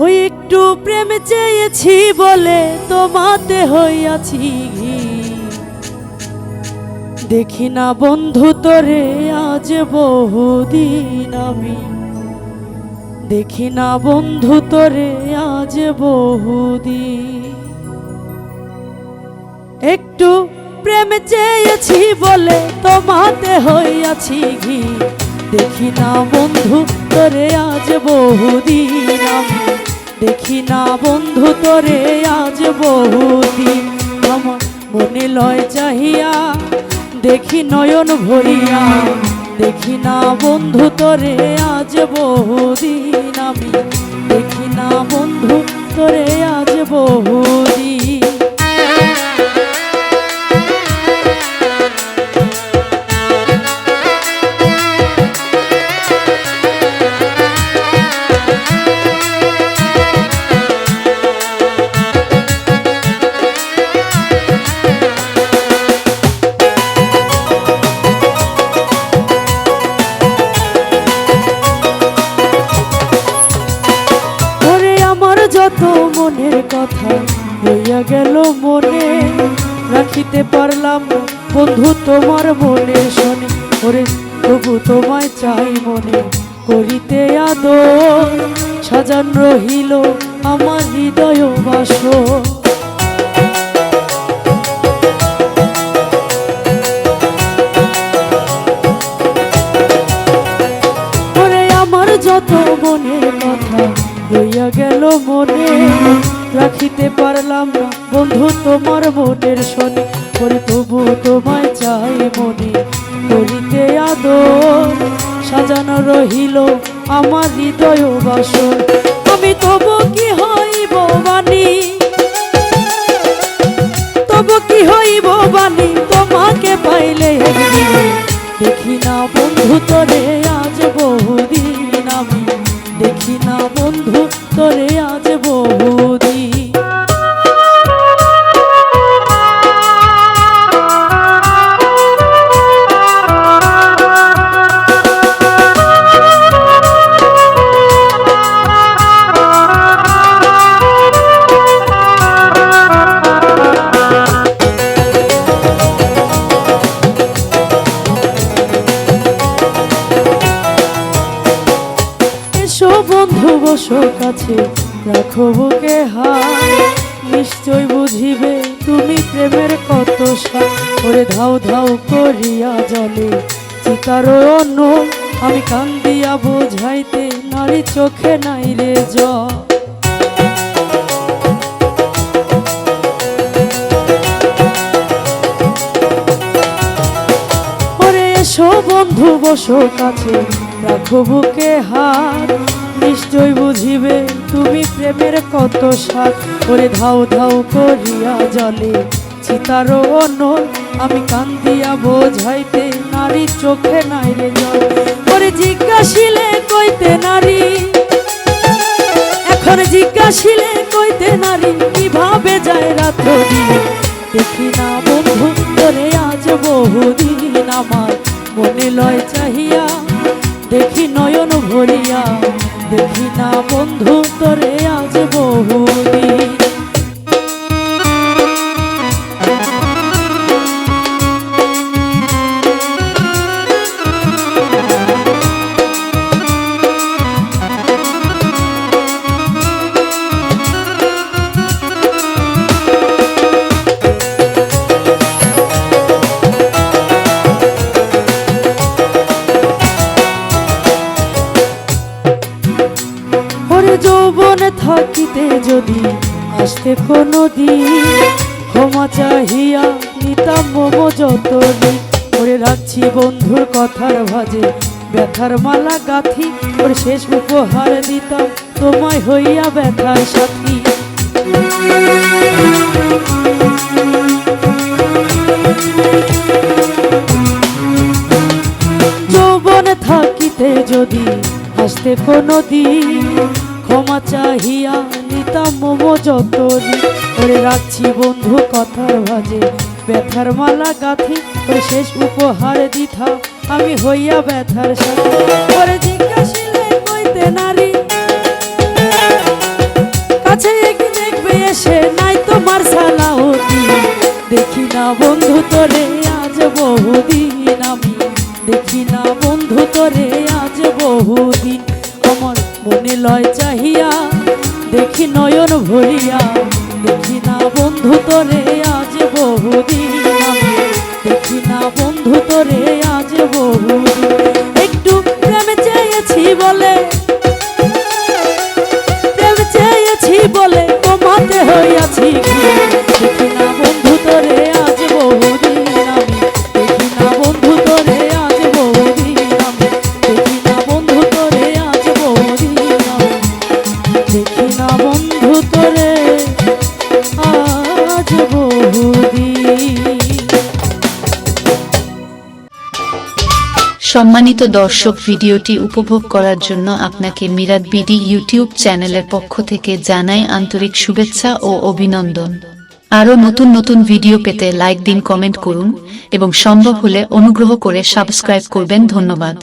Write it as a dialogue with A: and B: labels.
A: ওই একটু প্রেম চেয়েছি বলে তোমাতে হইয়াছি ঘি। দেখি না বন্ধু তোরে আজ বহুদিন আমি, দেখি না বন্ধু তোরে আজ বহুদিন। একটু প্রেম চেয়েছি বলে তোমাতে হইয়াছি ঘি। দেখি না বন্ধু তোরে আজ বহুদিন আমি, দেখি না বন্ধু তোরে আজ বহুদিন। আমার মনে লয় চাহিয়া দেখি নয়ন ভরিয়া, দেখি না বন্ধু তোরে আজ বহুদিন আমি, দেখি না বন্ধু তোরে আজ বহুদিন। যত মনের কথা হইয়া গেল মনে, রাখিতে পারলাম বন্ধু তোমার মনে শোনে। ওরে তবু তোমায় চাই মনে করিতে আদর, সাজান রহিল আমার হৃদয় বাসর। ওরে আমার যত মনের কথা হইয়া গেল মনে, রাখিতে পারলাম না বন্ধু তোমার মনের শোনে। ওরে তবু তোমায় চাই মনে করিতে আদর, সাজানো রহিল আমার হৃদয় বাসর। আমি তবু কি হইব বাণী, তবু কি হইব বাণী তোমাকে পাইলে একদিন। দেখি না বন্ধু তোরে আজ বহুদিন আমি, দেখি না বন্ধু তোরে আজ বহুদিন। বন্ধু বসো কাছে রাখো বুকে হাত, নিশ্চয় বুঝিবে তুমি প্রেমের কত স্বাদ। ওরে ধাউ ধাউ করিয়া জলে চিতার অন্য, আমি কান্দিয়া বোঝাইতে নারী চোখে নাই রে জল। ওরে এসো বন্ধু বসো কাছে রাখো বুকে হাত, নিশ্চয় বুঝিবে তুমি প্রেমের কত স্বাদ। ওরে ধাউ ধাউ করিয়া জলে চিতার অনল, আমি কান্দিয়া বোঝাইতে নারী চোখে নাই রে জল। ওরে জিজ্ঞাসিলে কইতে নারী, এখন জিজ্ঞাসিলে কইতে নারী কিভাবে যায় রাত্রি। দেখি না বন্ধু তোরে আজ বহুদিন আমার মনে লয় চাহিয়া, দেখি নয়ন ভরিয়া, দেখি না বন্ধু তোরে আজ বহুদিন। যৌবনে থাকিতে যদি আসতে কোনো দিন, ক্ষমা চাহিয়া নিতাম মম যতদিন। ওরে রাখছি বন্ধুর কথার ভাজে ব্যথার মালা গাথি, ওরে শেষ উপহার দিতাম তোমায় হইয়া ব্যথার সাথী। যৌবনে থাকিতে যদি আসতে কোনো দিন, ক্ষমা চাহিয়া নিতাম মম যতদিন। ওরে রাখছি বন্ধু কথার ভাজে ব্যথার মালা গাথি, ওরে শেষ উপহার দিথা আমি হইয়া ব্যথার সাথে। ওরে জিজ্ঞাসিলে কইতে নারী, বন্ধু তোরে আজ বহুদিন, আমি দেখি না বন্ধু তোরে আজ বহুদিন। আমার মনে লয় চাহিয়া দেখি নয়ন ভরিয়া, দেখি না বন্ধু তোরে আজ বহুদিন, আমি দেখি না বন্ধু তোরে আজ বহুদিন। একটু প্রেম চেয়েছি বলে, প্রেম চেয়েছি বলে তোমাতে হইয়াছি কি, দেখি না বন্ধু তোরে আজ বহুদিন, আমি দেখি না বন্ধু তোরে আজ বহুদিন, আমি দেখি না বন্ধু তোরে আজ বহুদিন, আমি দেখি না বন্ধু তোরে আজ বহুদিন।
B: সম্মানিত দর্শক, ভিডিওটি উপভোগ করার জন্য আপনাকে মিরাত বিডি ইউটিউব চ্যানেলের পক্ষ থেকে জানাই আন্তরিক শুভেচ্ছা ও অভিনন্দন। আরও নতুন নতুন ভিডিও পেতে লাইক দিন, কমেন্ট করুন এবং সম্ভব হলে অনুগ্রহ করে সাবস্ক্রাইব করবেন। ধন্যবাদ।